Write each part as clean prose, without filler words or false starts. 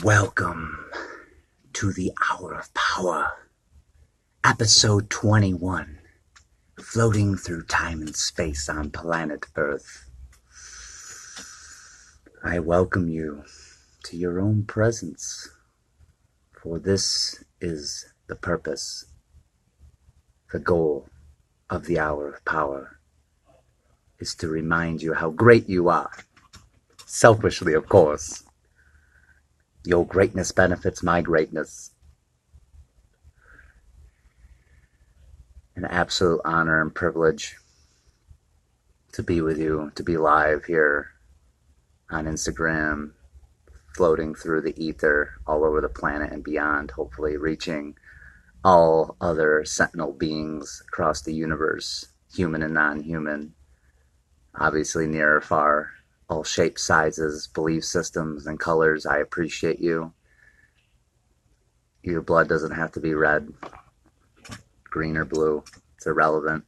Welcome to the Hour of Power, episode 21, floating through time and space on planet Earth. I welcome you to your own presence, for this is the purpose, the goal of the Hour of Power, is to remind you how great you are, selfishly of course. Your greatness benefits my greatness. An absolute honor and privilege to be with you, to be live here on Instagram, floating through the ether all over the planet and beyond, hopefully reaching all other sentinel beings across the universe, human and non-human, obviously near or far. All shapes, sizes, belief systems, and colors. I appreciate you. Your blood doesn't have to be red, green, or blue. It's irrelevant.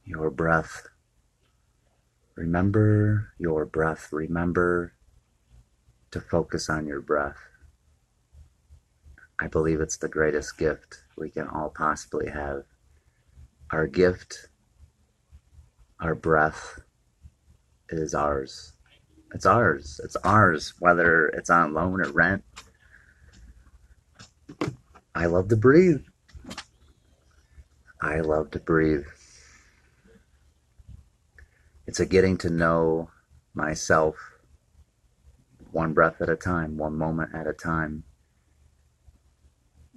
Your breath. Remember your breath. Remember to focus on your breath. I believe it's the greatest gift we can all possibly have. Our gift, our breath, is ours. It's ours. It's ours, whether it's on loan or rent. I love to breathe. I love to breathe. It's a getting to know myself one breath at a time, one moment at a time.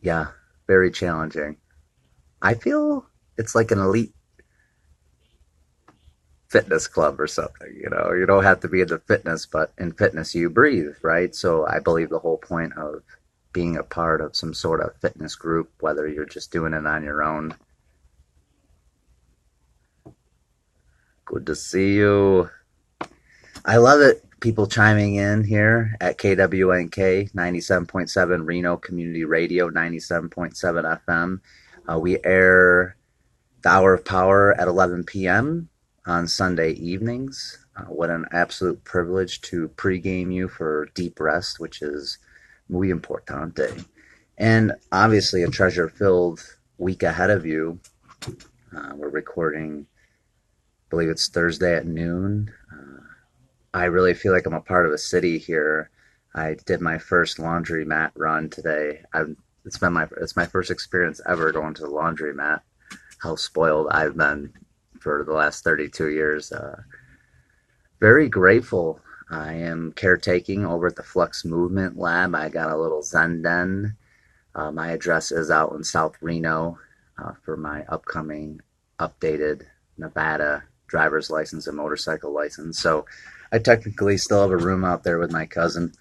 Yeah, very challenging. I feel it's like an elite fitness club or something. You don't have to be into fitness, but in fitness you breathe, right? So I believe the whole point of being a part of some sort of fitness group, whether you're just doing it on your own. Good to see you. I love it. People chiming in here at KWNK 97.7 Reno Community Radio, 97.7 FM. We air the Hour of Power at 11 p.m. on Sunday evenings. What an absolute privilege to pregame you for deep rest, which is muy importante. And obviously a treasure-filled week ahead of you. We're recording, I believe it's Thursday at noon. I really feel like I'm a part of a city here. I did my first laundromat run today. It's my first experience ever going to the laundromat. How spoiled I've been for the last 32 years. Very grateful. I am caretaking over at the Flux Movement Lab. I got a little Zen Den. My address is out in South Reno for my upcoming updated Nevada driver's license and motorcycle license. So I technically still have a room out there with my cousin.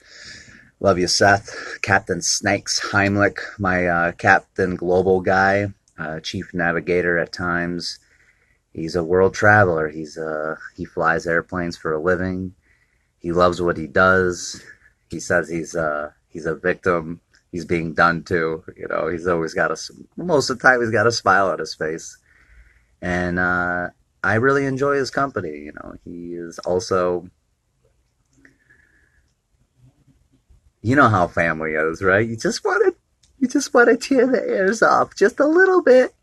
Love you, Seth. Captain Snakes Heimlich, my Captain Global guy, chief navigator at times. He's a world traveler. He flies airplanes for a living. He loves what he does. He says he's a victim. He's being done to. He's always got most of the time he's got a smile on his face. And I really enjoy his company. He is also, you know how family is, right? You just want to tear the airs off just a little bit.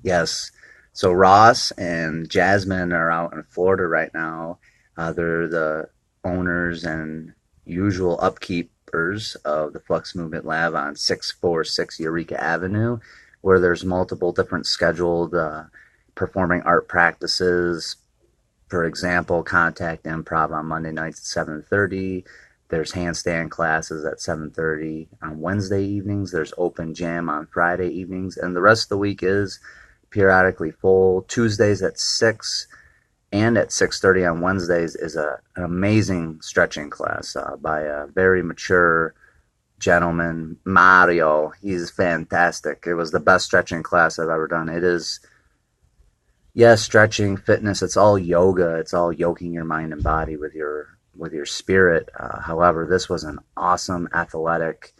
Yes. So Ross and Jasmine are out in Florida right now. They're the owners and usual upkeepers of the Flux Movement Lab on 646 Eureka Avenue, where there's multiple different scheduled performing art practices. For example, Contact Improv on Monday nights at 7:30. There's handstand classes at 7:30 on Wednesday evenings. There's open jam on Friday evenings. And the rest of the week is periodically full. Tuesdays at 6 and at 6:30 on Wednesdays is an amazing stretching class by a very mature gentleman, Mario. He's fantastic. It was the best stretching class I've ever done. It is, yes, stretching, fitness, it's all yoga. It's all yoking your mind and body with your spirit. However, this was an awesome, athletic,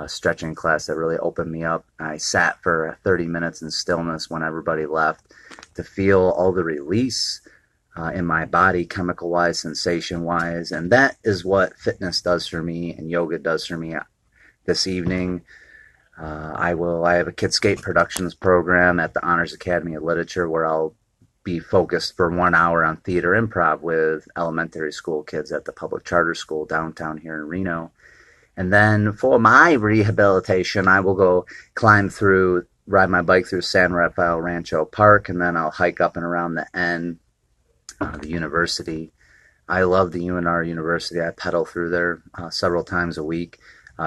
stretching class that really opened me up. I sat for 30 minutes in stillness when everybody left to feel all the release in my body, chemical wise, sensation wise. And that is what fitness does for me and yoga does for me. This evening, I have a Kidscape Productions program at the Honors Academy of Literature where I'll be focused for 1 hour on theater improv with elementary school kids at the public charter school downtown here in Reno. And then for my rehabilitation, I will go ride my bike through San Rafael Rancho Park, and then I'll hike up and around the N, the university. I love the UNR University. I pedal through there several times a week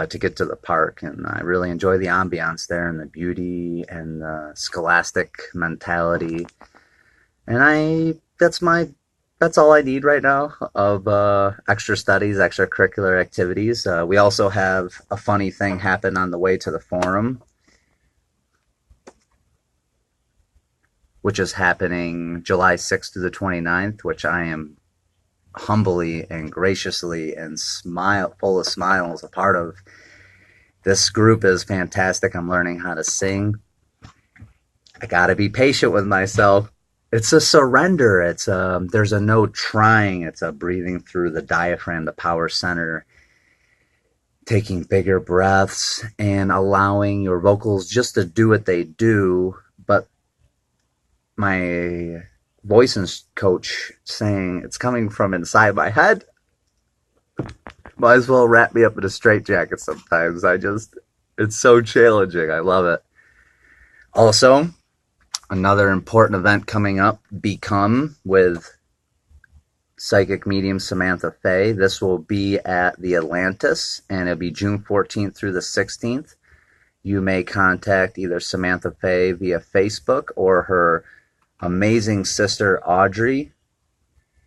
to get to the park, and I really enjoy the ambiance there and the beauty and the scholastic mentality. And that's all I need right now of extra studies, extracurricular activities. We also have a funny thing happen on the way to the forum, which is happening July 6th to the 29th, which I am humbly and graciously and full of smiles a part of. This group is fantastic. I'm learning how to sing. I gotta be patient with myself. It's a surrender. There's a no trying. It's a breathing through the diaphragm, the power center, taking bigger breaths and allowing your vocals just to do what they do. But my voice coach saying it's coming from inside my head. Might as well wrap me up in a straitjacket sometimes. It's so challenging. I love it. Also, another important event coming up, Become, with psychic medium Samantha Fay. This will be at the Atlantis, and it'll be June 14th through the 16th. You may contact either Samantha Fay via Facebook or her amazing sister Audrey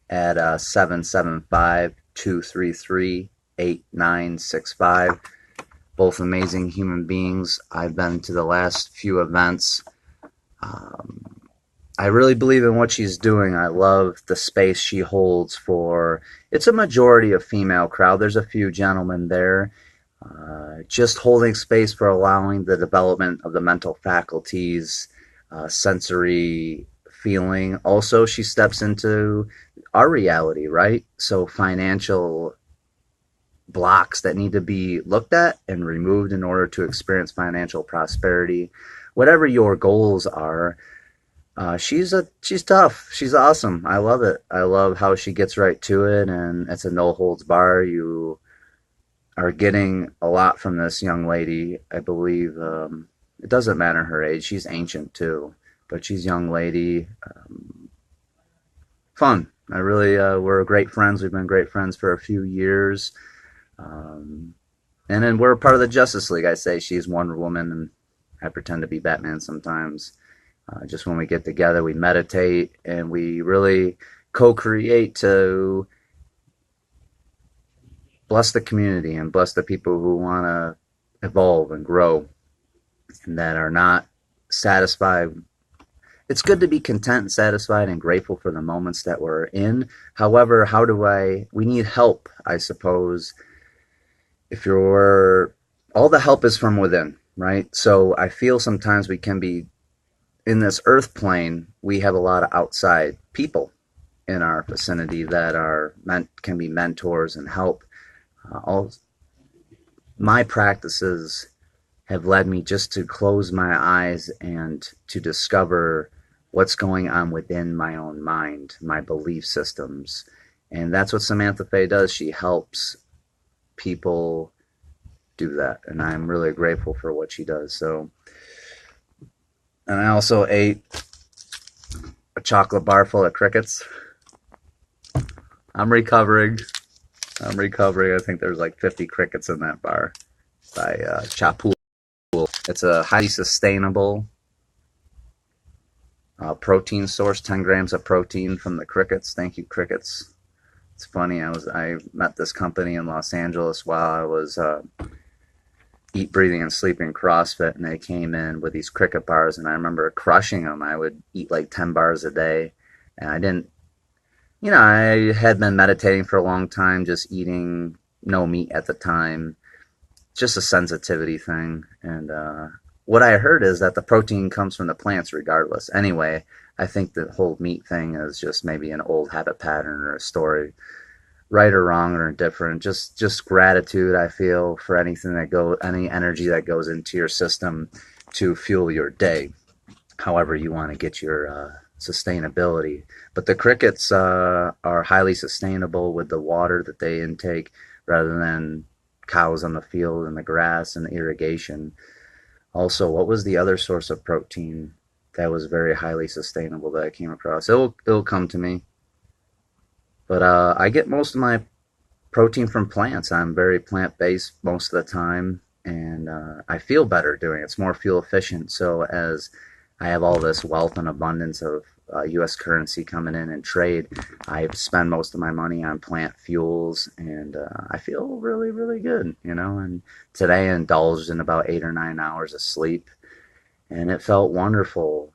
at 775-233-8965. Both amazing human beings. I've been to the last few events. I really believe in what she's doing. I love the space she holds for, it's a majority of female crowd. There's a few gentlemen there. Just holding space for allowing the development of the mental faculties, sensory feeling. Also, she steps into our reality, right? So financial blocks that need to be looked at and removed in order to experience financial prosperity. Whatever your goals are, she's tough. She's awesome. I love it. I love how she gets right to it, and it's a no holds bar. You are getting a lot from this young lady. I believe it doesn't matter her age. She's ancient too, but she's a young lady. Fun. I really we're great friends. We've been great friends for a few years. And then we're a part of the Justice League. I say she's Wonder Woman, and I pretend to be Batman sometimes. Just when we get together, we meditate and we really co-create to bless the community and bless the people who want to evolve and grow and that are not satisfied. It's good to be content and satisfied and grateful for the moments that we're in. However, we need help, I suppose. All the help is from within, right? So I feel sometimes we can be in this earth plane, we have a lot of outside people in our vicinity that can be mentors and help. My practices have led me just to close my eyes and to discover what's going on within my own mind, my belief systems. And that's what Samantha Fay does. She helps people do that. And I'm really grateful for what she does. So, and I also ate a chocolate bar full of crickets. I'm recovering. I think there's like 50 crickets in that bar by Chapul. It's a highly sustainable protein source, 10 grams of protein from the crickets. Thank you, crickets. It's funny, I met this company in Los Angeles while I was eat, breathing, and sleeping CrossFit, and they came in with these cricket bars, and I remember crushing them. I would eat like 10 bars a day, and I had been meditating for a long time, just eating no meat at the time, just a sensitivity thing. And what I heard is that the protein comes from the plants regardless. Anyway, I think the whole meat thing is just maybe an old habit pattern or a story, right or wrong or indifferent. Just gratitude, I feel, for anything that go, any energy that goes into your system to fuel your day, however you want to get your sustainability. But the crickets are highly sustainable with the water that they intake rather than cows on the field and the grass and the irrigation. Also, what was the other source of protein that was very highly sustainable that I came across? It'll come to me. But I get most of my protein from plants. I'm very plant based most of the time, and I feel better doing it. It's more fuel efficient. So as I have all this wealth and abundance of U.S. currency coming in and trade, I spend most of my money on plant fuels, and I feel really, really good, you know. And today I indulged in about 8 or 9 hours of sleep, and it felt wonderful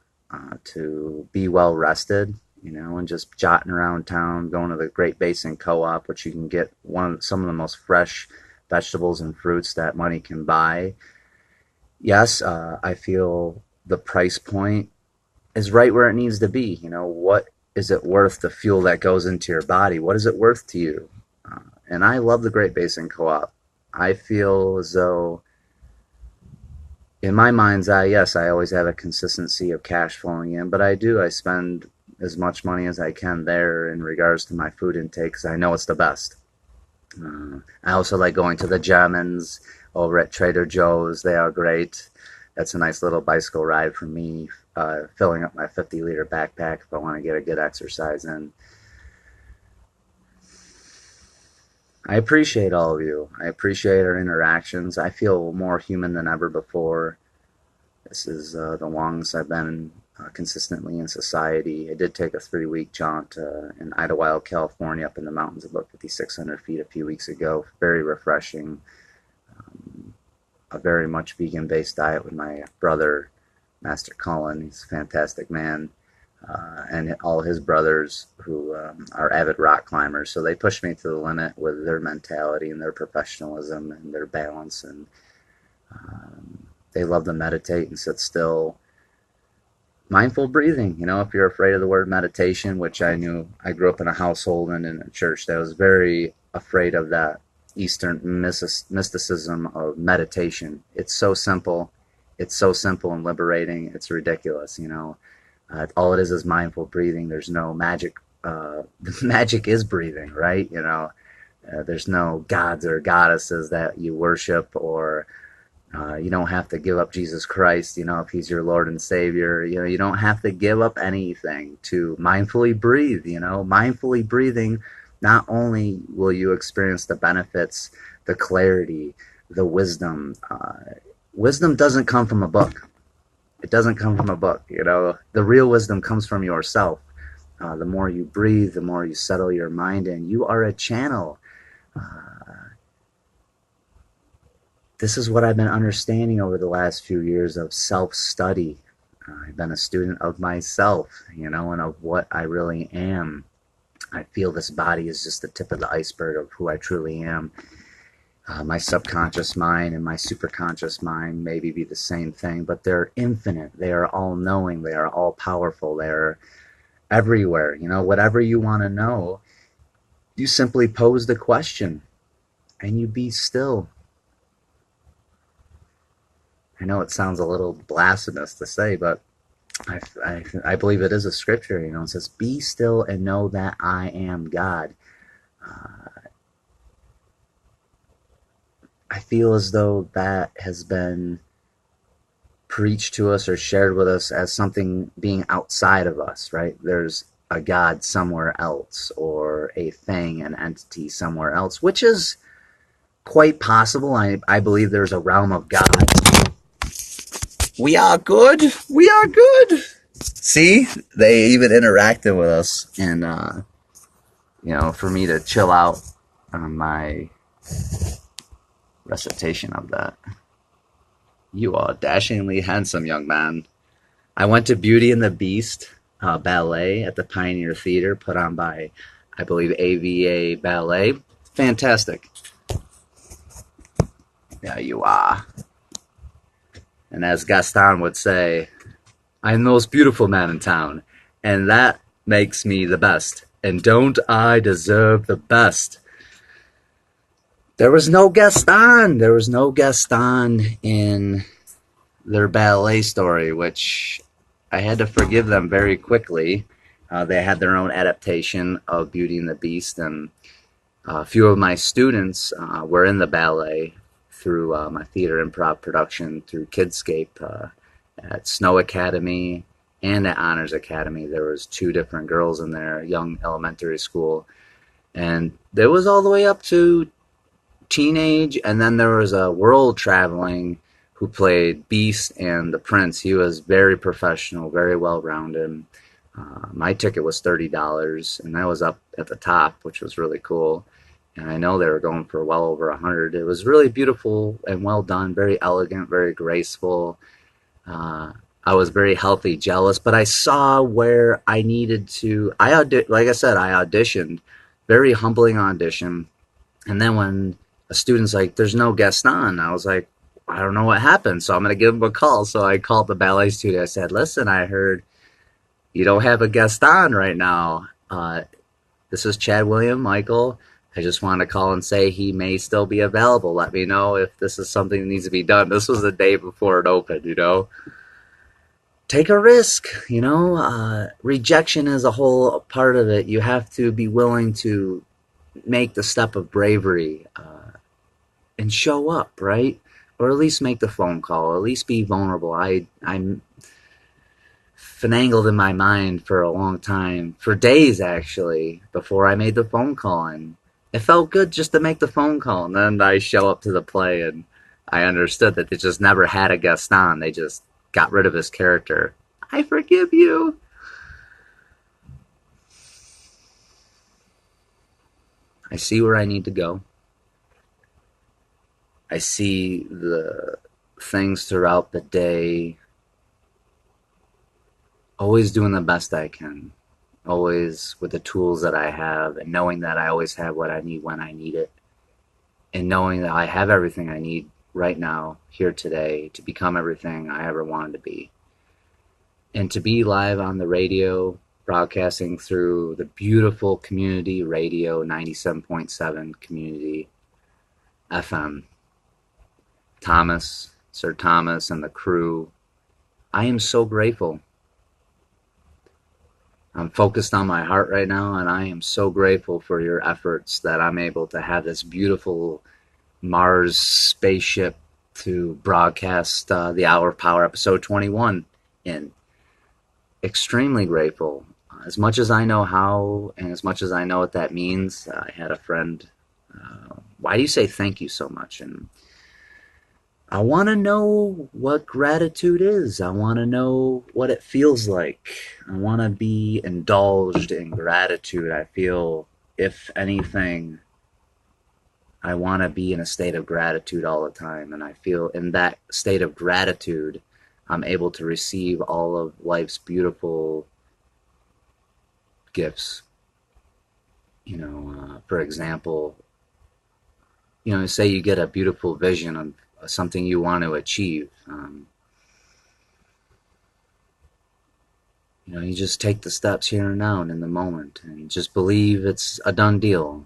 to be well rested, you know, and just jotting around town, going to the Great Basin Co-op, which you can get some of the most fresh vegetables and fruits that money can buy. Yes, I feel the price point is right where it needs to be. You know, what is it worth, the fuel that goes into your body? What is it worth to you? And I love the Great Basin Co-op. I feel as though, in my mind's eye, yes, I always have a consistency of cash flowing in, but I spend as much money as I can there in regards to my food intake because I know it's the best. I also like going to the Germans over at Trader Joe's. They are great. That's a nice little bicycle ride for me, filling up my 50-liter backpack if I want to get a good exercise in. I appreciate all of you. I appreciate our interactions. I feel more human than ever before. This is the longest I've been consistently in society. I did take a 3-week jaunt in Idlewild, California, up in the mountains above 5,600 feet a few weeks ago. Very refreshing. A very much vegan-based diet with my brother, Master Cullen. He's a fantastic man. And all his brothers who are avid rock climbers. So they push me to the limit with their mentality and their professionalism and their balance. And they love to meditate and sit still. Mindful breathing, you know, if you're afraid of the word meditation, which I knew, I grew up in a household and in a church that was very afraid of that Eastern mysticism of meditation. It's so simple. It's so simple and liberating. It's ridiculous, you know. All it is mindful breathing. There's no magic. Magic is breathing, right? You know, there's no gods or goddesses that you worship, or you don't have to give up Jesus Christ, you know, if he's your Lord and Savior. You know, you don't have to give up anything to mindfully breathe, you know. Mindfully breathing, not only will you experience the benefits, the clarity, the wisdom. Wisdom doesn't come from a book. It doesn't come from a book, you know. The real wisdom comes from yourself. The more you breathe, the more you settle your mind, and you are a channel. This is what I've been understanding over the last few years of self-study. I've been a student of myself, you know, and of what I really am. I feel this body is just the tip of the iceberg of who I truly am. My subconscious mind and my superconscious mind maybe be the same thing, but they're infinite. They are all-knowing. They are all-powerful. They are everywhere. You know, whatever you want to know, you simply pose the question, and you be still. I know it sounds a little blasphemous to say, but I believe it is a scripture. You know, it says, "Be still and know that I am God." I feel as though that has been preached to us or shared with us as something being outside of us, right? There's a God somewhere else, or a thing, an entity somewhere else, which is quite possible. I believe there's a realm of God. We are good. We are good. See, they even interacted with us, and you know, for me to chill out on my recitation of that. You are dashingly handsome, young man. I went to Beauty and the Beast ballet at the Pioneer Theater, put on by, I believe, AVA Ballet. Fantastic. Yeah, you are. And as Gaston would say, I'm the most beautiful man in town, and that makes me the best. And don't I deserve the best? There was no Gaston. There was no Gaston in their ballet story, which I had to forgive them very quickly. They had their own adaptation of Beauty and the Beast, and a few of my students were in the ballet through my theater improv production through Kidscape at Snow Academy and at Honors Academy. There was two different girls in there, young elementary school, and there was all the way up to teenage, and then there was a world traveling who played Beast and the Prince. He was very professional, very well rounded. My ticket was $30, and that was up at the top, which was really cool. And I know they were going for well over 100. It was really beautiful and well done, very elegant, very graceful. I was very healthy jealous, but I saw where I needed to. Like I said, I auditioned, very humbling audition. And then when a student's like, "There's no Gaston," I was like, "I don't know what happened, so I'm gonna give him a call." So I called the ballet studio. I said, "Listen, I heard you don't have a Gaston right now. This is Chad William Michael. I just want to call and say he may still be available. Let me know if this is something that needs to be done." This was the day before it opened. Take a risk, rejection is a whole part of it. You have to be willing to make the step of bravery and show up, right? Or at least make the phone call, or at least be vulnerable. I'm finangled in my mind for a long time, for days actually, before I made the phone call. And it felt good just to make the phone call. And then I show up to the play and I understood that they just never had a Gaston. They just got rid of his character. I forgive you. I see where I need to go. I see the things throughout the day, always doing the best I can, always with the tools that I have, and knowing that I always have what I need when I need it, and knowing that I have everything I need right now, here today, to become everything I ever wanted to be. And to be live on the radio, broadcasting through the beautiful community radio, 97.7 community FM. Sir Thomas, and the crew, I am so grateful. I'm focused on my heart right now, and I am so grateful for your efforts that I'm able to have this beautiful Mars spaceship to broadcast the Hour of Power episode 21 in. Extremely grateful. As much as I know how, and as much as I know what that means, I had a friend, why do you say thank you so much? And I want to know what gratitude is. I want to know what it feels like. I want to be indulged in gratitude. I feel, if anything, I want to be in a state of gratitude all the time. And I feel in that state of gratitude, I'm able to receive all of life's beautiful gifts. For example, say you get a beautiful vision of something you want to achieve. You just take the steps here and now and in the moment, and just believe it's a done deal.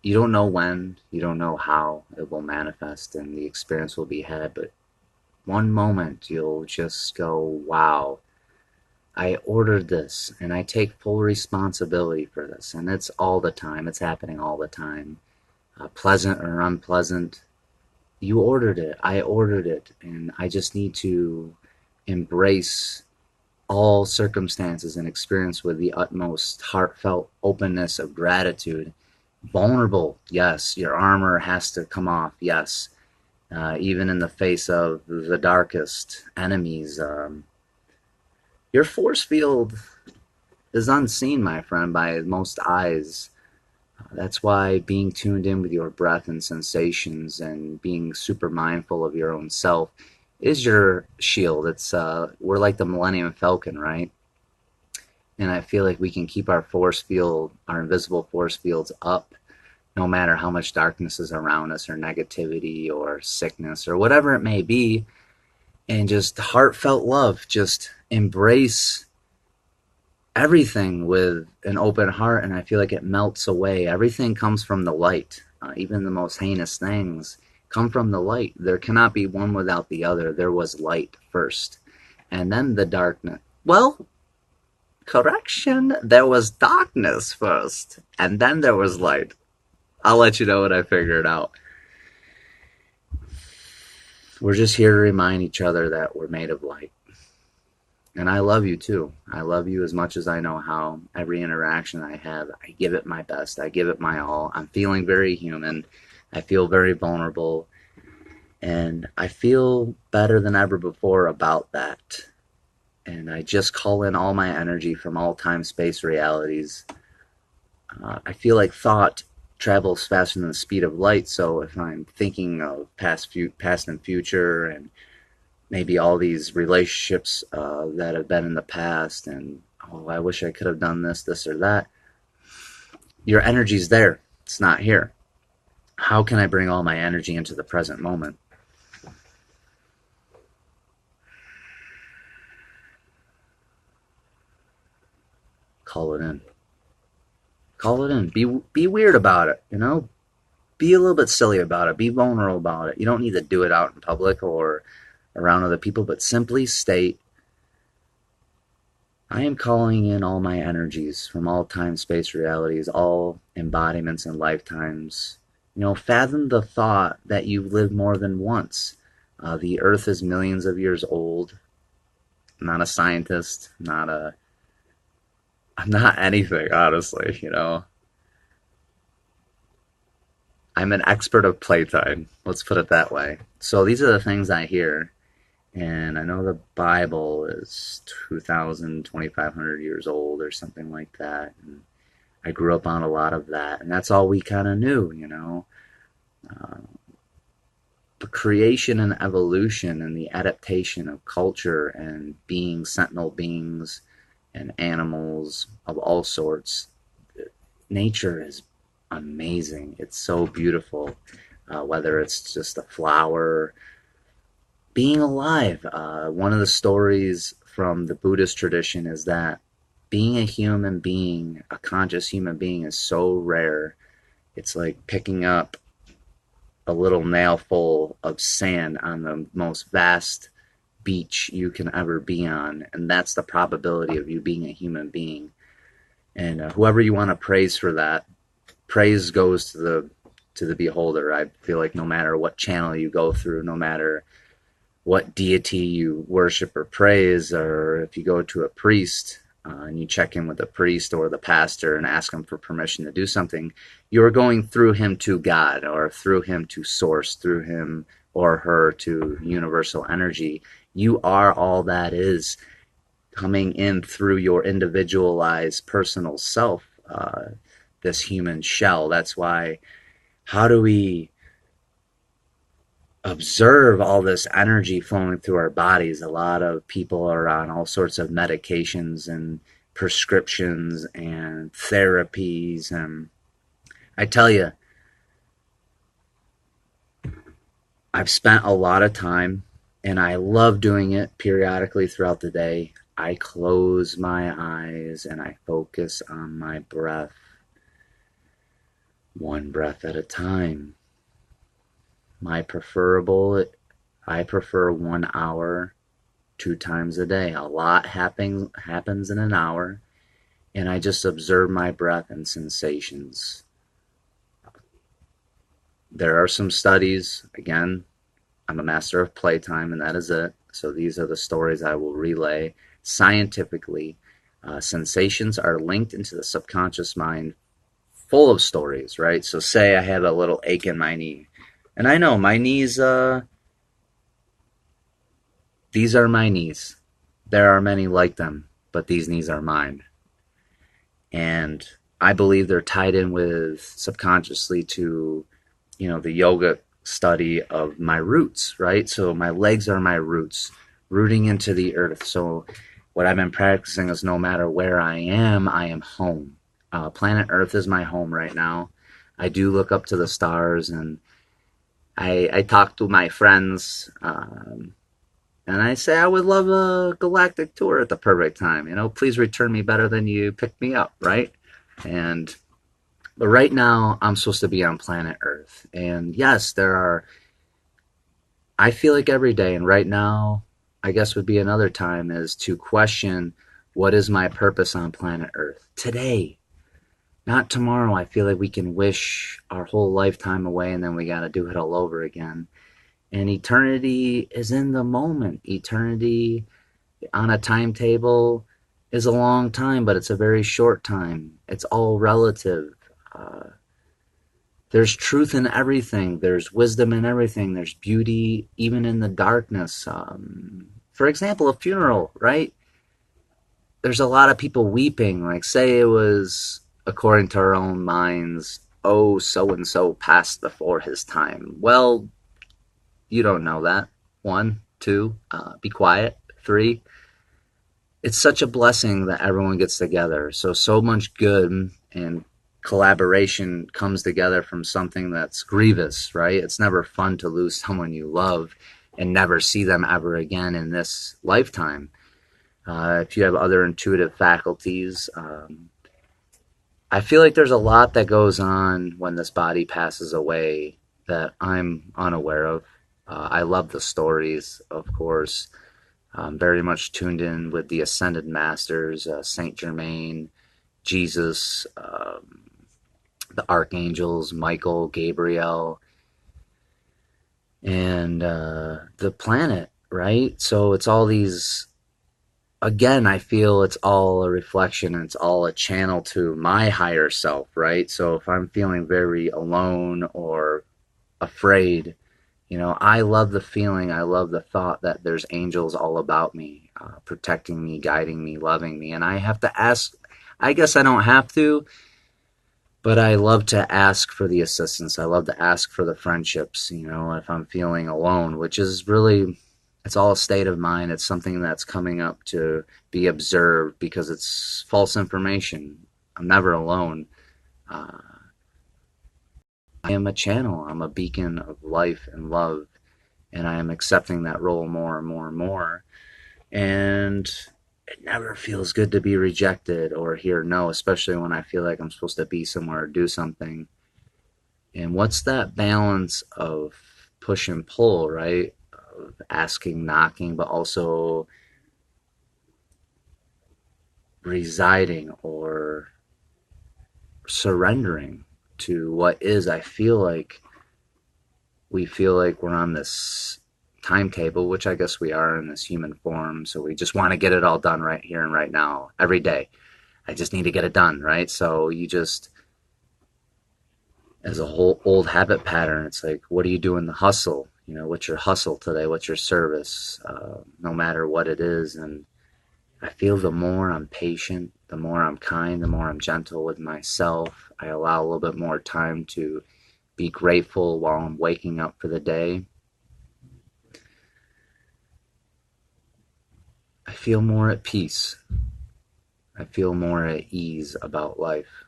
You don't know when, you don't know how it will manifest, and the experience will be had, but one moment you'll just go, wow, I ordered this, and I take full responsibility for this. And it's all the time. It's happening all the time. Pleasant or unpleasant, you ordered it. I ordered it. And I just need to embrace all circumstances and experience with the utmost heartfelt openness of gratitude. Vulnerable, yes. Your armor has to come off, yes. Even in the face of the darkest enemies. Your force field is unseen, my friend, by most eyes. That's why being tuned in with your breath and sensations and being super mindful of your own self is your shield. We're like the Millennium Falcon, right? And I feel like we can keep our force field, our invisible force fields up no matter how much darkness is around us or negativity or sickness or whatever it may be, and just heartfelt love. Just embrace everything with an open heart, and I feel like it melts away. Everything comes from the light. Even the most heinous things come from the light. There cannot be one without the other. There was light first, and then the darkness. Well, correction, there was darkness first, and then there was light. I'll let you know when I figure it out. We're just here to remind each other that we're made of light. And I love you too. I love you as much as I know how. Every interaction I have, I give it my best. I give it my all. I'm feeling very human. I feel very vulnerable. And I feel better than ever before about that. And I just call in all my energy from all time, space, realities. I feel like thought travels faster than the speed of light. So if I'm thinking of past and future, and maybe all these relationships that have been in the past, and oh, I wish I could have done this or that. Your energy's there. It's not here. How can I bring all my energy into the present moment? Call it in. Call it in. Be weird about it, you know? Be a little bit silly about it. Be vulnerable about it. You don't need to do it out in public or around other people, but simply state, I am calling in all my energies from all time, space, realities, all embodiments and lifetimes. You know, fathom the thought that you've lived more than once. The earth is millions of years old. I'm not a scientist, I'm not anything, honestly, you know. I'm an expert of playtime. Let's put it that way. So these are the things I hear. And I know the Bible is 2,000, 2,500 years old or something like that. And I grew up on a lot of that. And that's all we kind of knew, you know. The creation and evolution and the adaptation of culture and being sentinel beings and animals of all sorts. Nature is amazing. It's so beautiful. Whether it's just a flower, being alive. One of the stories from the Buddhist tradition is that being a human being, a conscious human being, is so rare. It's like picking up a little nailful of sand on the most vast beach you can ever be on, and that's the probability of you being a human being. And whoever you want to praise for that, praise goes to the beholder. I feel like no matter what channel you go through, no matter what deity you worship or praise, or if you go to a priest and you check in with the priest or the pastor and ask him for permission to do something, you're going through him to God, or through him to source, through him or her to universal energy. You are all that is coming in through your individualized personal self, this human shell. That's why, how do we observe all this energy flowing through our bodies? A lot of people are on all sorts of medications and prescriptions and therapies. And I tell you, I've spent a lot of time, and I love doing it periodically throughout the day. I close my eyes and I focus on my breath, one breath at a time. I prefer 1 hour, 2 times a day. A lot happens in an hour, and I just observe my breath and sensations. There are some studies. Again, I'm a master of playtime, and that is it. So these are the stories I will relay scientifically. Sensations are linked into the subconscious mind, full of stories, right? So say I have a little ache in my knee. And I know my knees, these are my knees. There are many like them, but these knees are mine. And I believe they're tied in with subconsciously to, you know, the yoga study of my roots, right? So my legs are my roots, rooting into the earth. So what I've been practicing is no matter where I am home. Planet Earth is my home right now. I do look up to the stars, and I talk to my friends, and I say I would love a galactic tour at the perfect time. Please return me better than you picked me up, right? And but right now I'm supposed to be on planet Earth, and yes, there are. I feel like every day, and right now, I guess would be another time, is to question what is my purpose on planet Earth today, not tomorrow. I feel like we can wish our whole lifetime away, and then we got to do it all over again. And eternity is in the moment. Eternity on a timetable is a long time, but it's a very short time. It's all relative. Uh, there's truth in everything. There's wisdom in everything. There's beauty even in the darkness. For example, a funeral, right? There's a lot of people weeping. Like, say it was according to our own minds, oh, so and so passed before his time. Well, you don't know that. One, two, be quiet. Three, it's such a blessing that everyone gets together. So much good and collaboration comes together from something that's grievous, right? It's never fun to lose someone you love and never see them ever again in this lifetime. If you have other intuitive faculties, I feel like there's a lot that goes on when this body passes away that I'm unaware of. I love the stories, of course. I'm very much tuned in with the Ascended Masters, Saint Germain, Jesus, the Archangels, Michael, Gabriel, and the planet, right? So it's all these. Again, I feel it's all a reflection and it's all a channel to my higher self, right? So if I'm feeling very alone or afraid, I love the feeling, I love the thought that there's angels all about me, protecting me, guiding me, loving me. And I have to ask, I guess I don't have to, but I love to ask for the assistance. I love to ask for the friendships, if I'm feeling alone, which is really, it's all a state of mind. It's something that's coming up to be observed because it's false information. I'm never alone. Uh, I am a channel, I'm a beacon of life and love, and I am accepting that role more and more and more. And it never feels good to be rejected or hear no, especially when I feel like I'm supposed to be somewhere or do something. And what's that balance of push and pull, right? Of asking, knocking, but also residing or surrendering to what is. I feel like we feel like we're on this timetable, which I guess we are in this human form. So we just want to get it all done right here and right now, every day. I just need to get it done, right? So you just, as a whole old habit pattern, it's like, what do you do in the hustle? What's your hustle today? What's your service? No matter what it is. And I feel the more I'm patient, the more I'm kind, the more I'm gentle with myself. I allow a little bit more time to be grateful while I'm waking up for the day. I feel more at peace. I feel more at ease about life.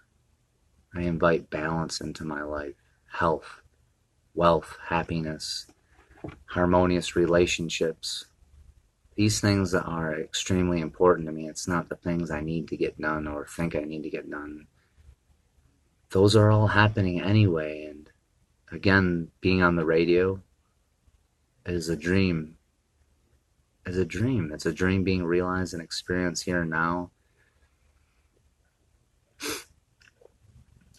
I invite balance into my life, health, wealth, happiness, harmonious relationships. These things are extremely important to me. It's not the things I need to get done or think I need to get done. Those are all happening anyway. And again, being on the radio is a dream. Is a dream. It's a dream being realized and experienced here and now.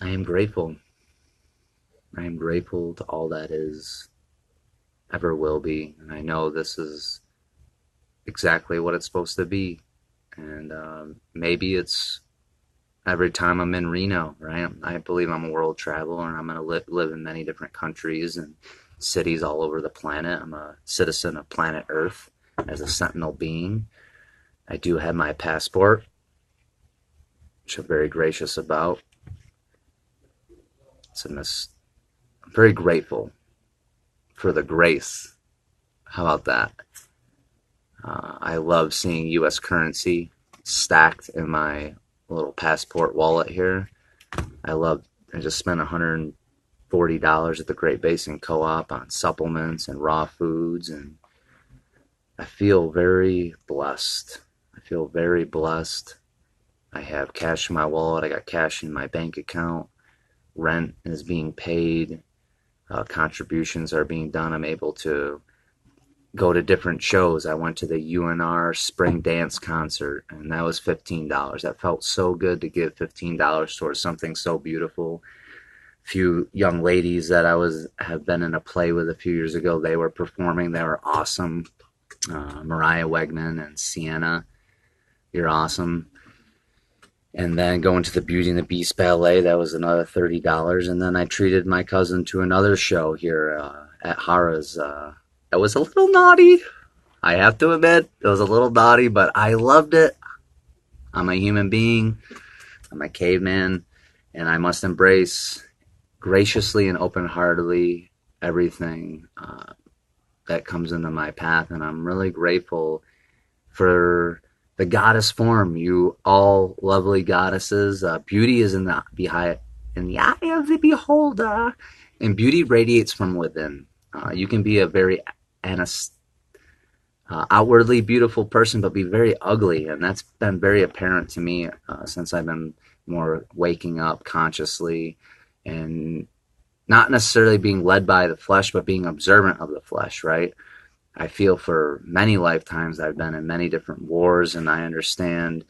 I am grateful. I am grateful to all that is, ever will be. And I know this is exactly what it's supposed to be. And maybe it's every time I'm in Reno, right? I believe I'm a world traveler and I'm going to live in many different countries and cities all over the planet. I'm a citizen of planet Earth as a sentinel being. I do have my passport, which I'm very gracious about. I'm very grateful for the grace. How about that? I love seeing U.S. currency stacked in my little passport wallet here. I just spent $40 at the Great Basin Co-op on supplements and raw foods, and I feel very blessed. I feel very blessed. I have cash in my wallet. I got cash in my bank account. Rent is being paid. Contributions are being done. I'm able to go to different shows. I went to the UNR Spring Dance Concert, and that was $15. That felt so good to give $15 towards something so beautiful. Few young ladies that have been in a play with a few years ago, they were performing. They were awesome. Mariah Wegman and Sienna, you're awesome. And then going to the Beauty and the Beast Ballet, that was another $30. And then I treated my cousin to another show here at Hara's. It was a little naughty, I have to admit. It was a little naughty, but I loved it. I'm a human being. I'm a caveman, and I must embrace graciously and open-heartedly everything that comes into my path. And I'm really grateful for the goddess form, you all lovely goddesses. Beauty is in the eye of the beholder, and beauty radiates from within. You can be a very outwardly beautiful person, but be very ugly, and that's been very apparent to me since I've been more waking up consciously, and not necessarily being led by the flesh, but being observant of the flesh, right? I feel for many lifetimes I've been in many different wars, and I understand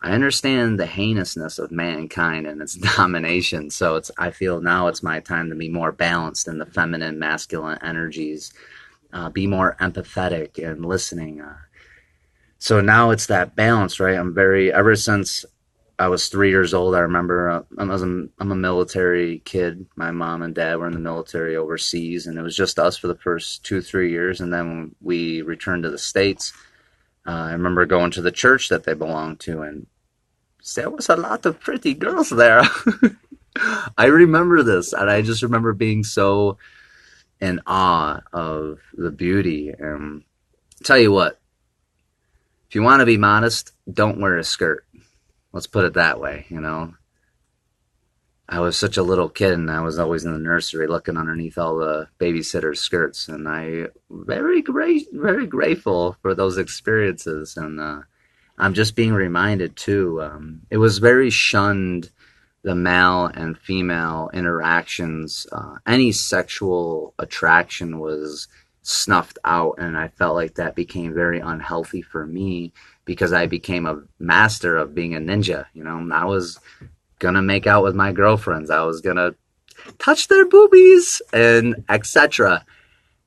the heinousness of mankind and its domination. So I feel now it's my time to be more balanced in the feminine, masculine energies, be more empathetic and listening. So now it's that balance, right? Ever since I was 3 years old, I remember I'm a military kid. My mom and dad were in the military overseas, and it was just us for the first 2-3 years. And then when we returned to the States, I remember going to the church that they belonged to, and there was a lot of pretty girls there. I remember this, and I just remember being so in awe of the beauty. And tell you what, if you want to be modest, don't wear a skirt. Let's put it that way, you know. I was such a little kid, and I was always in the nursery looking underneath all the babysitters' skirts, and I very grateful for those experiences. And I'm just being reminded too. It was very shunned, the male and female interactions. Any sexual attraction was snuffed out, and I felt like that became very unhealthy for me, because I became a master of being a ninja. You know, I was gonna make out with my girlfriends. I was gonna touch their boobies and etc.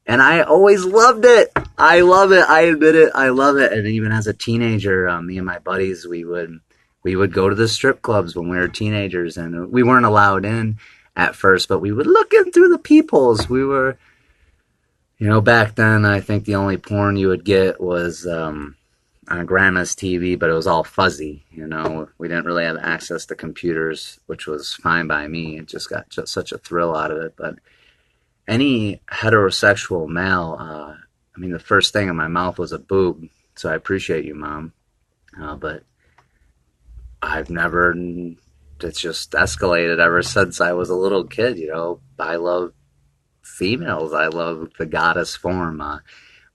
And I always loved it. I love it. I admit it. I love it. And even as a teenager, me and my buddies, we would go to the strip clubs when we were teenagers, and we weren't allowed in at first, but we would look in through the peepholes. We were, back then, I think the only porn you would get was on grandma's TV, but it was all fuzzy. We didn't really have access to computers, which was fine by me. It just got such a thrill out of it. But any heterosexual male, the first thing in my mouth was a boob. So I appreciate you, Mom. But it's just escalated ever since I was a little kid. I love females. I love the goddess form.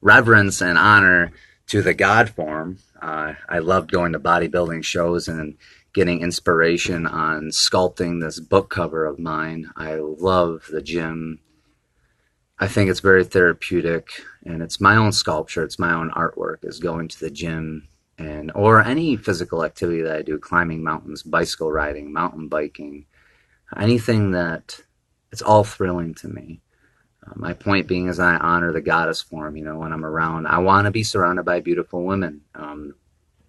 Reverence and honor to the God form. I loved going to bodybuilding shows and getting inspiration on sculpting this book cover of mine. I love the gym. I think it's very therapeutic, and it's my own sculpture. It's my own artwork, is going to the gym or any physical activity that I do, climbing mountains, bicycle riding, mountain biking, anything that it's all thrilling to me. My point being is I honor the goddess form. When I'm around, I want to be surrounded by beautiful women,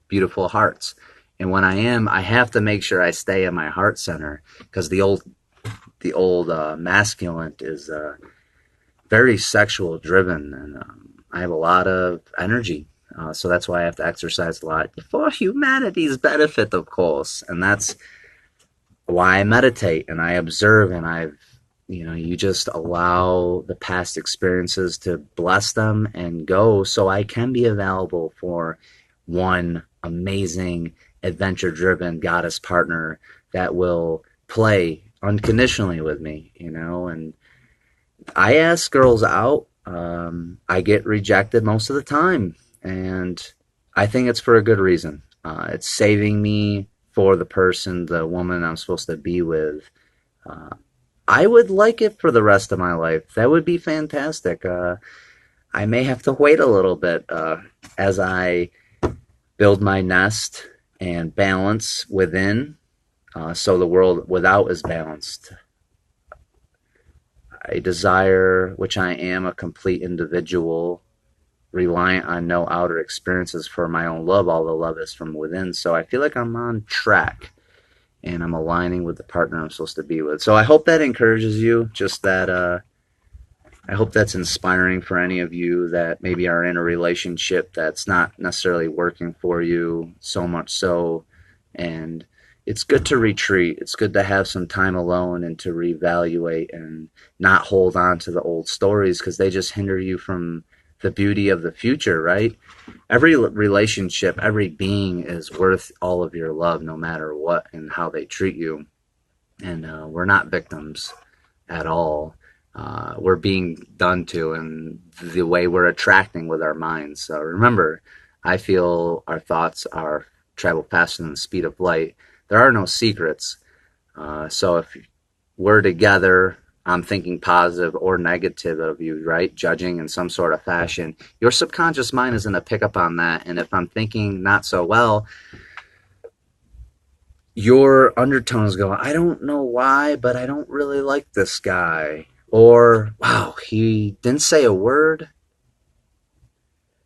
beautiful hearts. And when I am, I have to make sure I stay in my heart center, because the old masculine is very sexual driven, and I have a lot of energy. So that's why I have to exercise a lot for humanity's benefit, of course. And that's why I meditate and I observe, and you just allow the past experiences to bless them and go, so I can be available for one amazing adventure-driven goddess partner that will play unconditionally with me, and I ask girls out. I get rejected most of the time, and I think it's for a good reason. It's saving me for the person, the woman I'm supposed to be with. Uh, I would like it for the rest of my life. That would be fantastic. I may have to wait a little bit as I build my nest and balance within, so the world without is balanced. I desire, which I am, a complete individual, reliant on no outer experiences for my own love. All the love is from within. So I feel like I'm on track and I'm aligning with the partner I'm supposed to be with. So I hope that encourages you. Just that I hope that's inspiring for any of you that maybe are in a relationship that's not necessarily working for you so much so. And it's good to retreat. It's good to have some time alone and to reevaluate and not hold on to the old stories because they just hinder you from the beauty of the future, right? Every relationship, every being is worth all of your love, no matter what and how they treat you. And we're not victims at all. We're being done to, and the way we're attracting with our minds. So remember, I feel our thoughts are travel faster than the speed of light. There are no secrets. So if we're together, I'm thinking positive or negative of you, right? Judging in some sort of fashion. Your subconscious mind is going to pick up on that. And if I'm thinking not so well, your undertones go, I don't know why, but I don't really like this guy. Or, wow, he didn't say a word,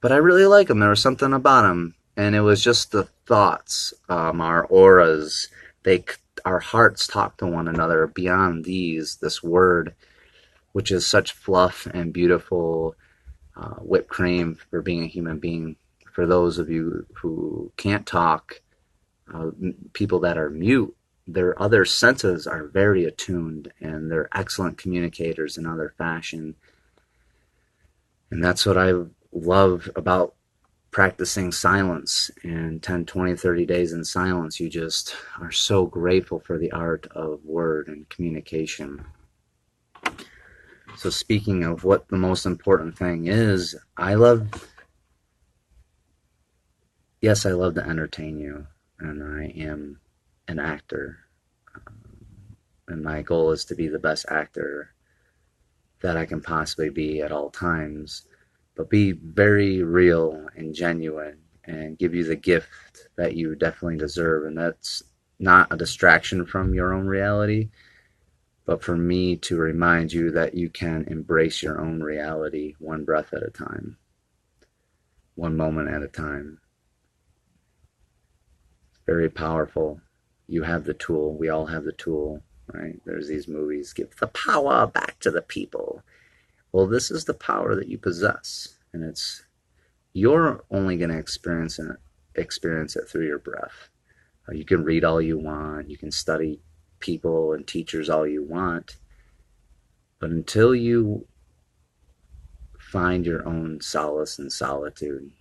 but I really like him. There was something about him. And it was just the thoughts, our auras. They, our hearts talk to one another beyond this word, which is such fluff and beautiful whipped cream for being a human being. For those of you who can't talk, people that are mute, their other senses are very attuned and they're excellent communicators in other fashion. And that's what I love about practicing silence and 10, 20, 30 days in silence. You just are so grateful for the art of word and communication. So speaking of what the most important thing is, I love to entertain you, and I am an actor. And my goal is to be the best actor that I can possibly be at all times, but be very real and genuine and give you the gift that you definitely deserve. And that's not a distraction from your own reality, but for me to remind you that you can embrace your own reality one breath at a time, one moment at a time. Very powerful. You have the tool. We all have the tool, right? There's these movies, give the power back to the people. Well, this is the power that you possess, and you're only going to experience it through your breath. You can read all you want, you can study people and teachers all you want, but until you find your own solace and solitude,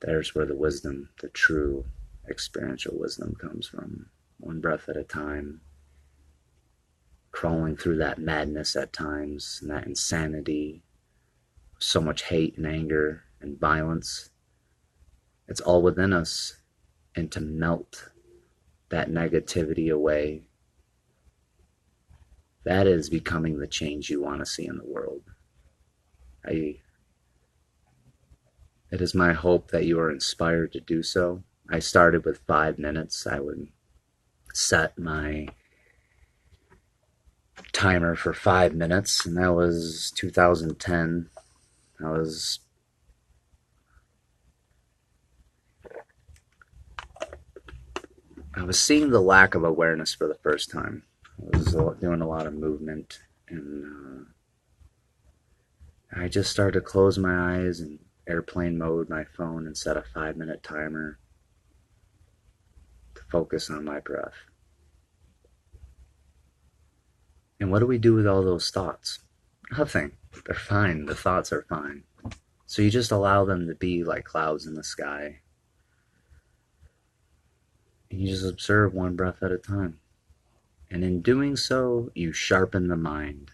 there's where the wisdom, the true experiential wisdom comes from. One breath at a time, crawling through that madness at times and that insanity, so much hate and anger and violence. It's all within us. And to melt that negativity away, that is becoming the change you want to see in the world. It is my hope that you are inspired to do so. I started with 5 minutes. I would set my timer for 5 minutes, and that was 2010. I was seeing the lack of awareness for the first time. I was doing a lot of movement, and I just started to close my eyes and airplane mode my phone and set a 5-minute timer to focus on my breath. And what do we do with all those thoughts? Nothing. They're fine. The thoughts are fine. So you just allow them to be like clouds in the sky. And you just observe one breath at a time. And in doing so, you sharpen the mind.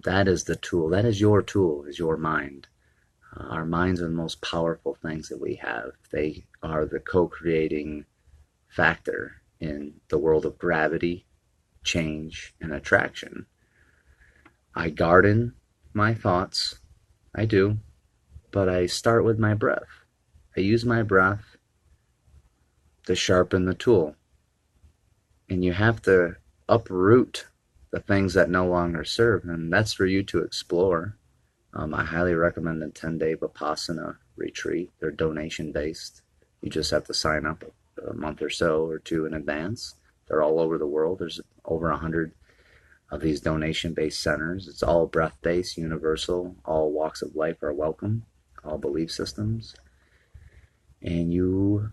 That is the tool. That is your mind. Our minds are the most powerful things that we have. They are the co-creating factor in the world of gravity, change, and attraction. I garden my thoughts. I do. But I start with my breath. I use my breath to sharpen the tool. And you have to uproot the things that no longer serve, and that's for you to explore. I highly recommend the 10-day Vipassana retreat. They're donation based. You just have to sign up a month or so or two in advance. They're all over the world. There's over 100 of these donation based centers. It's all breath based, universal. All walks of life are welcome, all belief systems. And you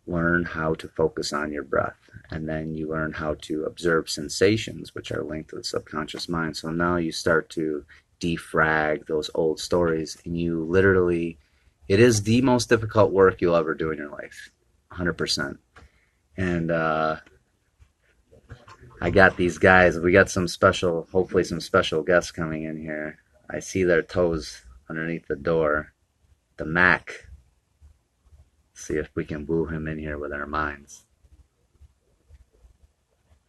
learn how to focus on your breath, and then you learn how to observe sensations, which are linked to the subconscious mind. So now you start to defrag those old stories, and you literally, it is the most difficult work you'll ever do in your life, 100%. And I got these guys, we got some special, hopefully some special guests coming in here. I see their toes underneath the door. The Mac. See if we can woo him in here with our minds.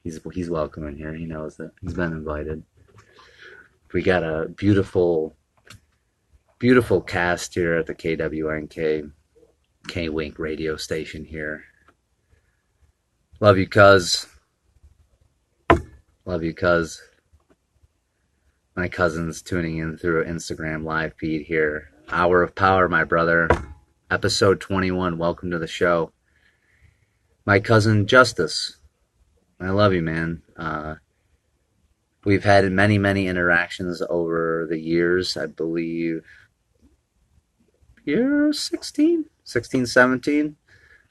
He's welcome in here. He knows that he's been invited. We got a beautiful cast here at the KWNK K-Wink radio station here. Love you, cuz. Love you, cuz. My cousin's tuning in through an Instagram live feed here. Hour of Power, my brother. Episode 21. Welcome to the show. My cousin Justice. I love you, man. We've had many interactions over the years. I believe you're 16, 17.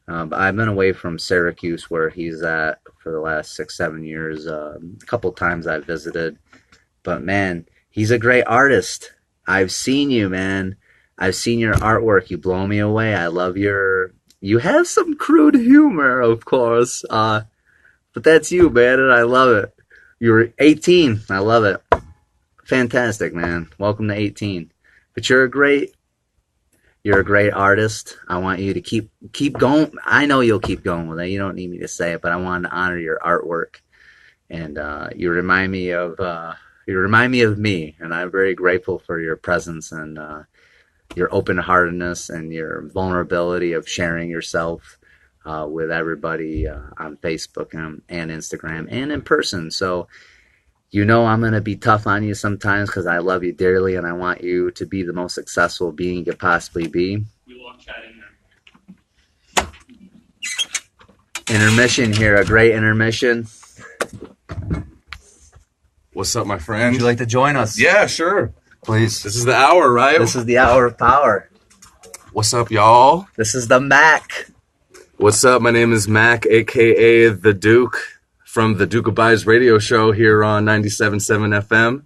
But I've been away from Syracuse, where he's at, for the last 6-7 years. A couple times I've visited. But man, he's a great artist. I've seen you, man. I've seen your artwork. You blow me away. I love you have some crude humor, of course. But that's you, man, and I love it. You're 18. I love it. Fantastic, man. Welcome to 18. But you're a great artist. I want you to keep going. I know you'll keep going with it. You don't need me to say it, but I want to honor your artwork. And you remind me of me, and I'm very grateful for your presence and your open-heartedness and your vulnerability of sharing yourself with everybody on Facebook and Instagram and in person. So I'm going to be tough on you sometimes because I love you dearly and I want you to be the most successful being you could possibly be. We love chatting then. Intermission here, a great intermission. What's up, my friend? Would you like to join us? Yeah, sure. Please. This is the hour, right? This is the Hour of Power. What's up, y'all? This is the Mac. What's up? My name is Mac, a.k.a. The Duke, from the Duke Abides radio show here on 97.7 FM.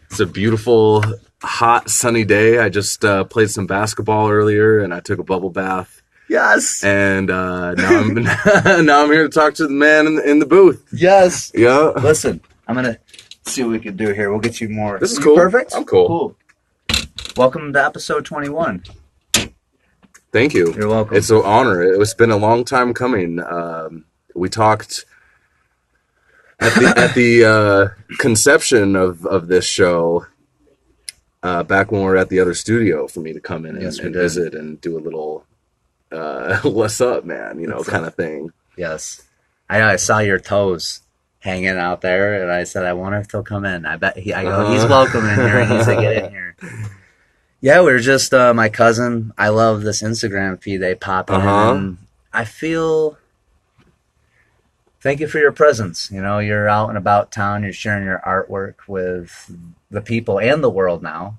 It's a beautiful, hot, sunny day. I just played some basketball earlier, and I took a bubble bath. Yes. And now I'm here to talk to the man in the booth. Yes. Yeah. Listen, I'm going to see what we can do here. We'll get you more. This is cool. Perfect? I'm cool. Welcome to episode 21. Thank you. You're welcome. It's an honor. It's been a long time coming. We talked at the conception of this show back when we were at the other studio for me to come in and visit and do a little what's up, man, kind of thing. Yes. I know. I saw your toes hanging out there, and I said, I wonder if they'll come in. I bet he's welcome in here. He said, get in here. Yeah, we were just my cousin. I love this Instagram feed they pop in. And I feel. Thank you for your presence. You're out and about town. You're sharing your artwork with the people and the world now.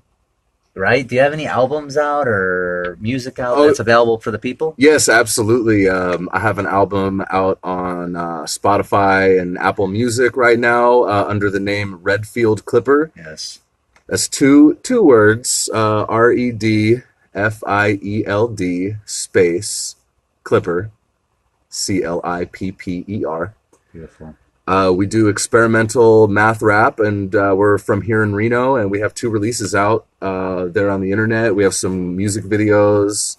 Right? Do you have any albums out or music out that's available for the people? Yes, absolutely. I have an album out on Spotify and Apple Music right now under the name Redfield Clipper. Yes. That's two words, REDFIELD space Clipper. Clipper. Beautiful. We do experimental math rap, and we're from here in Reno, and we have 2 releases out there on the internet. We have some music videos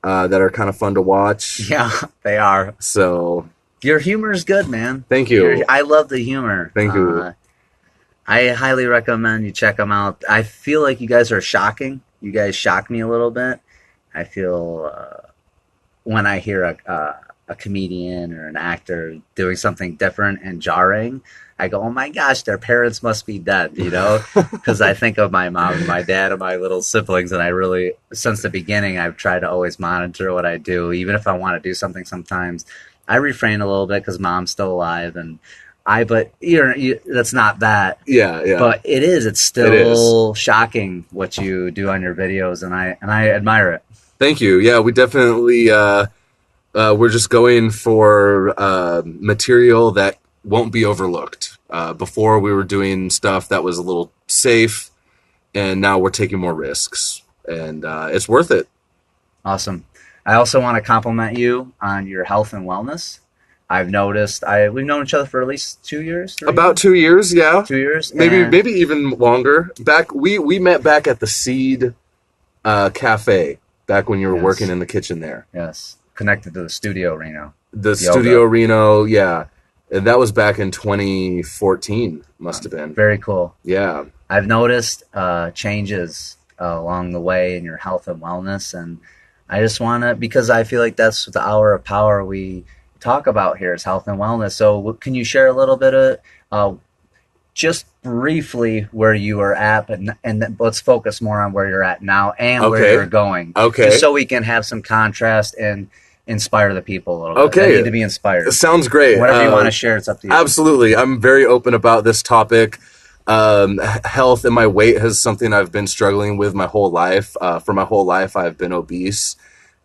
that are kind of fun to watch. Yeah, they are. So your humor is good, man. Thank you. I love the humor. Thank you. I highly recommend you check them out. I feel like you guys are shocking. You guys shock me a little bit. I feel when I hear a comedian or an actor doing something different and jarring, I go, oh my gosh, their parents must be dead, you know? Because I think of my mom and my dad and my little siblings, and I really, since the beginning, I've tried to always monitor what I do. Even if I want to do something sometimes, I refrain a little bit because mom's still alive, and but that's not that. Yeah. But it is. It's still shocking what you do on your videos, and I admire it. Thank you. Yeah, we definitely, we're just going for material that won't be overlooked. Before we were doing stuff that was a little safe, and now we're taking more risks, and it's worth it. Awesome. I also want to compliment you on your health and wellness. I've noticed we've known each other for at least 2 years. About 2 years, yeah. 2 years, maybe even longer. Back we met back at the Seed Cafe back when you were working in the kitchen there. Yes, connected to the studio Reno. The studio Reno, yeah. And that was back in 2014, must have been. Very cool. Yeah. I've noticed changes along the way in your health and wellness, and I just want to, because I feel like that's the hour of power we talk about here is health and wellness. So can you share a little bit of just briefly where you are at, and let's focus more on where you're at now and where you're going. Okay. Just so we can have some contrast and inspire the people a little bit. Okay. They need to be inspired. Sounds great. Whatever you want to share, it's up to you. Absolutely. I'm very open about this topic. Health and my weight is something I've been struggling with my whole life. For my whole life, I've been obese,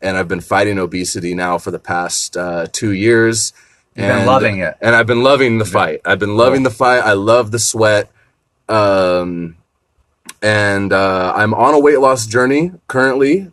and I've been fighting obesity now for the past 2 years. You've been loving it. And I've been loving the fight. I've been loving the fight. I love the sweat. And I'm on a weight loss journey currently.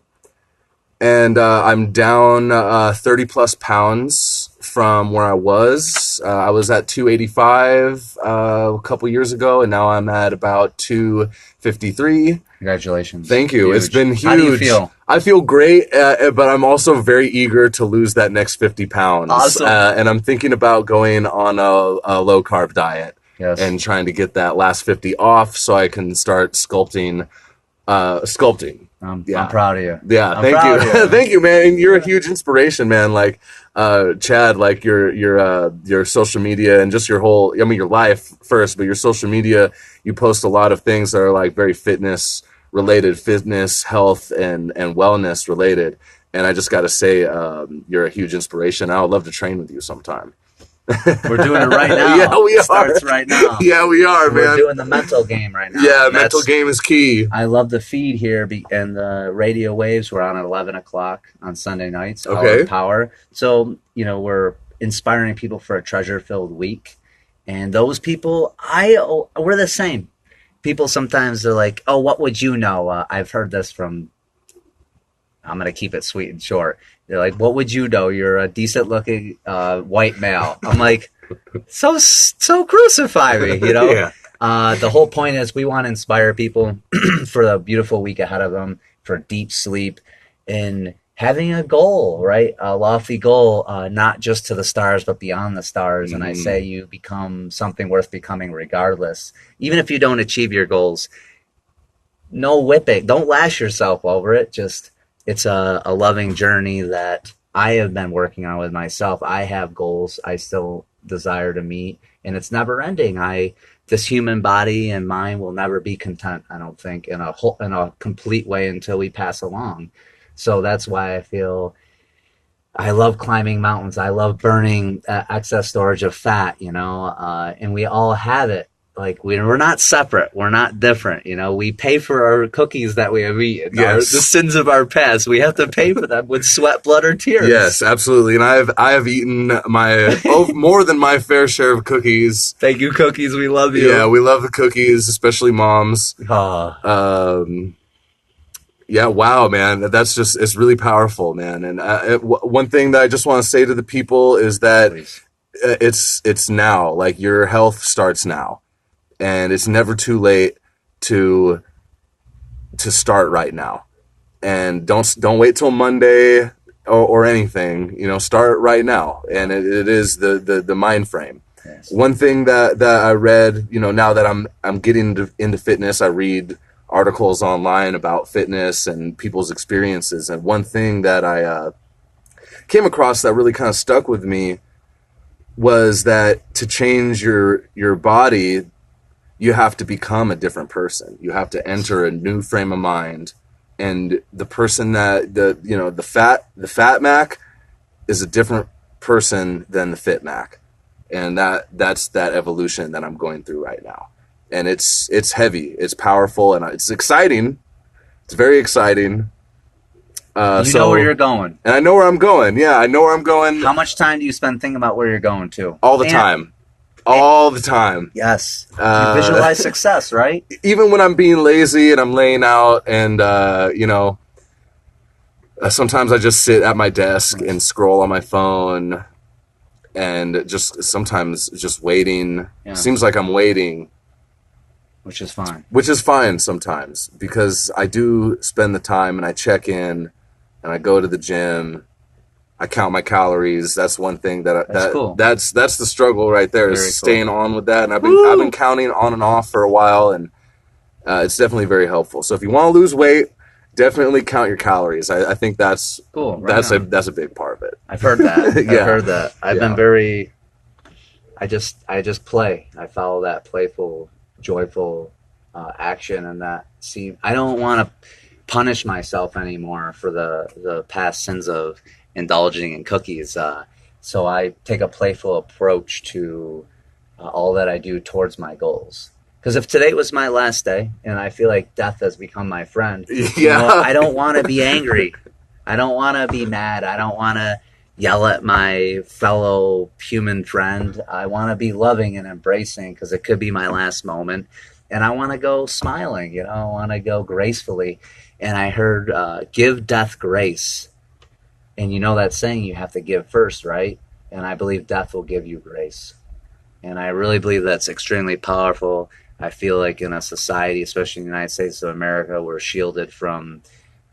And I'm down 30 plus pounds from where I was. I was at 285 a couple years ago, and now I'm at about 253. Congratulations. Thank you. Huge. It's been huge. How do you feel? I feel great, but I'm also very eager to lose that next 50 pounds. Awesome. And I'm thinking about going on a low-carb diet and trying to get that last 50 off so I can start sculpting. I'm proud of you. Yeah, thank you. Thank you, man. You're a huge inspiration, man. Like, Chad, like your social media and just your whole, I mean, your life first, but your social media, you post a lot of things that are like very fitness related, fitness, health, and wellness related. And I just got to say, you're a huge inspiration. I would love to train with you sometime. We're doing it right now. Yeah, we are. It starts right now. Yeah, we are, man. We're doing the mental game right now. Yeah, mental game is key. I love the feed here and the radio waves. We're on at 11 o'clock on Sunday nights. Okay. Power. So, we're inspiring people for a treasure-filled week. And those people, we're the same. People sometimes they're like, oh, what would you know? I've heard this from, I'm going to keep it sweet and short. They're like, what would you know? You're a decent-looking white male. I'm like, so crucify me, Yeah. The whole point is we want to inspire people for the beautiful week ahead of them, for deep sleep, and having a goal, right? A lofty goal, not just to the stars, but beyond the stars. And I say you become something worth becoming regardless. Even if you don't achieve your goals, no whipping. Don't lash yourself over it. Just, it's a loving journey that I have been working on with myself. I have goals I still desire to meet, and it's never ending. This human body and mind will never be content, I don't think, in a complete way until we pass along. So that's why I feel I love climbing mountains. I love burning excess storage of fat, and we all have it. Like, we're not separate. We're not different. We pay for our cookies that we have eaten. Yes. The sins of our past. We have to pay for them with sweat, blood, or tears. Yes, absolutely. And I have eaten my more than my fair share of cookies. Thank you, cookies. We love you. Yeah, we love the cookies, especially Mom's. Yeah, wow, man. That's just, it's really powerful, man. And one thing that I just want to say to the people is that Please. it's now. Like, your health starts now, and it's never too late to start right now. And don't wait till Monday or anything. Start right now. And it is the mind frame. Yes. One thing that I read, now that I'm getting into fitness, I read articles online about fitness and people's experiences. And one thing that I came across that really kind of stuck with me was that to change your body, you have to become a different person. You have to enter a new frame of mind. And the person that the fat Mac is a different person than the fit Mac. And that's that evolution that I'm going through right now. And it's heavy, it's powerful, and it's exciting. It's very exciting. You know where you're going. And I know where I'm going. Yeah, I know where I'm going. How much time do you spend thinking about where you're going to? All the time. All the time. Yes. You visualize success, right? Even when I'm being lazy and I'm laying out and, sometimes I just sit at my desk and scroll on my phone and just sometimes just waiting. Yeah. Seems like I'm waiting. Which is fine. Which is fine sometimes because I do spend the time and I check in and I go to the gym. I count my calories. That's one thing that's cool. That's the struggle right there, is Very staying cool. on with that. And I've been counting on and off for a while, and it's definitely very helpful. So if you want to lose weight, definitely count your calories. I think that's cool. Right that's a big part of it. I've heard that. Yeah. I've heard that. I've been very. I just play. I follow that playful, joyful action, and that. See, I don't want to punish myself anymore for the past sins of indulging in cookies. So I take a playful approach to all that I do towards my goals. Because if today was my last day and I feel like death has become my friend, I don't want to be angry. I don't want to be mad. I don't want to yell at my fellow human friend. I want to be loving and embracing because it could be my last moment. And I want to go smiling, I want to go gracefully. And I heard, give death grace. And that saying, you have to give first, right? And I believe death will give you grace. And I really believe that's extremely powerful. I feel like in a society, especially in the United States of America, we're shielded from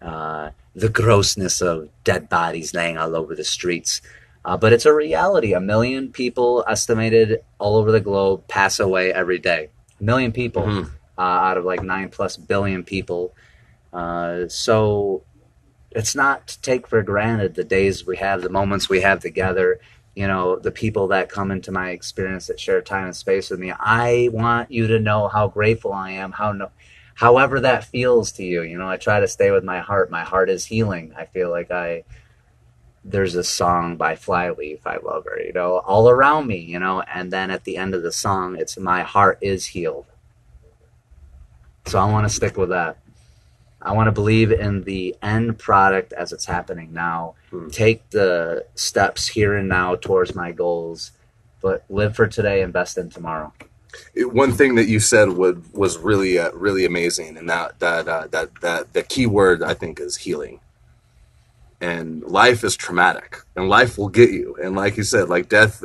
the grossness of dead bodies laying all over the streets. But it's a reality. 1 million people estimated all over the globe pass away every day. 1 million people out of like 9+ billion people. So it's not to take for granted the days we have, the moments we have together, the people that come into my experience that share time and space with me. I want you to know how grateful I am, however that feels to you. I try to stay with my heart. My heart is healing. I feel like there's a song by Flyleaf, I love her, all around me, and then at the end of the song, it's my heart is healed. So I want to stick with that. I want to believe in the end product as it's happening now. Take the steps here and now towards my goals, but live for today, invest in tomorrow. One thing that you said was really really amazing, and that the key word I think is healing. And life is traumatic, and life will get you. And like you said, like death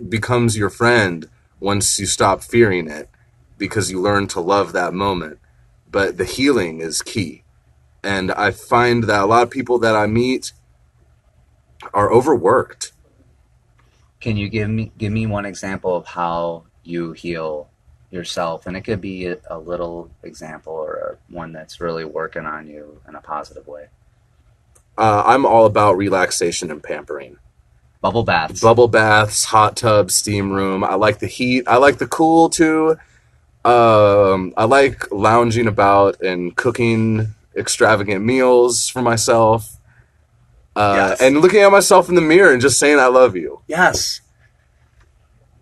becomes your friend once you stop fearing it, because you learn to love that moment. But the healing is key. And I find that a lot of people that I meet are overworked. Can you give me one example of how you heal yourself? And it could be a little example or one that's really working on you in a positive way. I'm all about relaxation and pampering. Bubble baths, hot tubs, steam room. I like the heat. I like the cool too. I like lounging about and cooking extravagant meals for myself. Yes. And looking at myself in the mirror and just saying, I love you. Yes.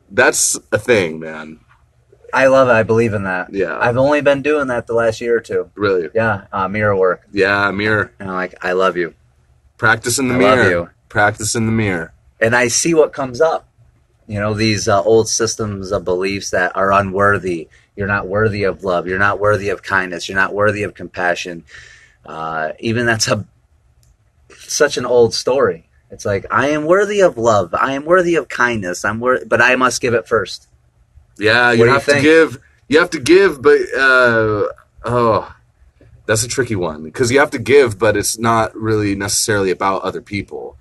That's a thing, man. I love it. I believe in that. Yeah. I've only been doing that the last year or two. Really? Yeah. Mirror work. Yeah, mirror. And I'm like, I love you. Practice in the I mirror. love you. Practice in the mirror. And I see what comes up. These old systems of beliefs that are unworthy. You're not worthy of love. You're not worthy of kindness. You're not worthy of compassion. Even that's such an old story. It's like, I am worthy of love. I am worthy of kindness. But I must give it first. Yeah, you have to give. You have to give, but that's a tricky one because you have to give, but it's not really necessarily about other people.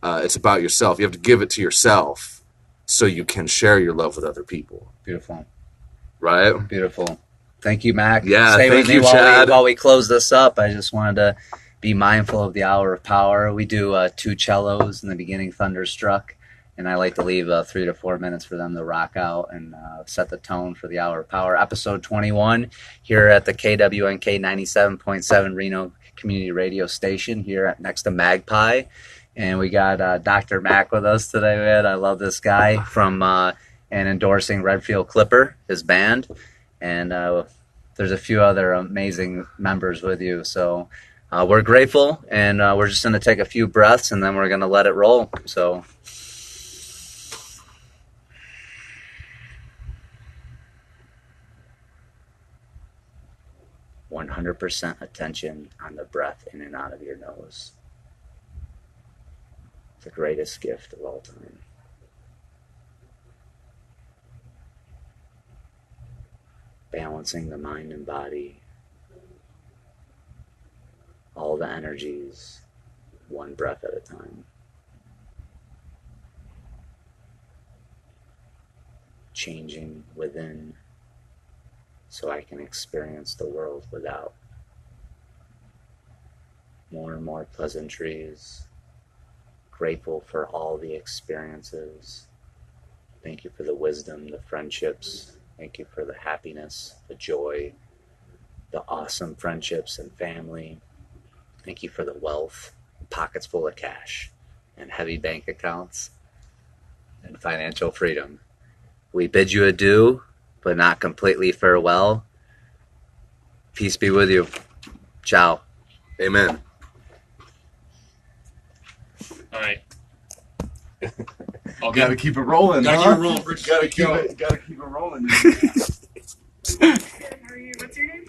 It's about yourself. You have to give it to yourself so you can share your love with other people. Beautiful. Right? Beautiful. Thank you, Mac. Yeah, Stay thank with you, me Chad. while we close this up. I just wanted to be mindful of the hour of power. We do 2 cellos in the beginning, Thunderstruck, and I like to leave 3 to 4 minutes for them to rock out and set the tone for the hour of power. Episode 21 here at the KWNK 97.7 Reno Community Radio Station here next to Magpie. And we got Dr. Mac with us today, man. I love this guy from and endorsing Redfield Clipper, his band. And there's a few other amazing members with you. So we're grateful, and we're just going to take a few breaths, and then we're going to let it roll. So 100% attention on the breath in and out of your nose. The greatest gift of all time. Balancing the mind and body, all the energies, one breath at a time. Changing within so I can experience the world without. More and more pleasantries. Grateful for all the experiences. Thank you for the wisdom, the friendships. Thank you for the happiness, the joy, the awesome friendships and family. Thank you for the wealth, pockets full of cash, and heavy bank accounts, and financial freedom. We bid you adieu, but not completely farewell. Peace be with you. Ciao. Amen. All right. Gotta keep it rolling. Gotta keep it rolling. Gotta keep it rolling. How are you? What's your name?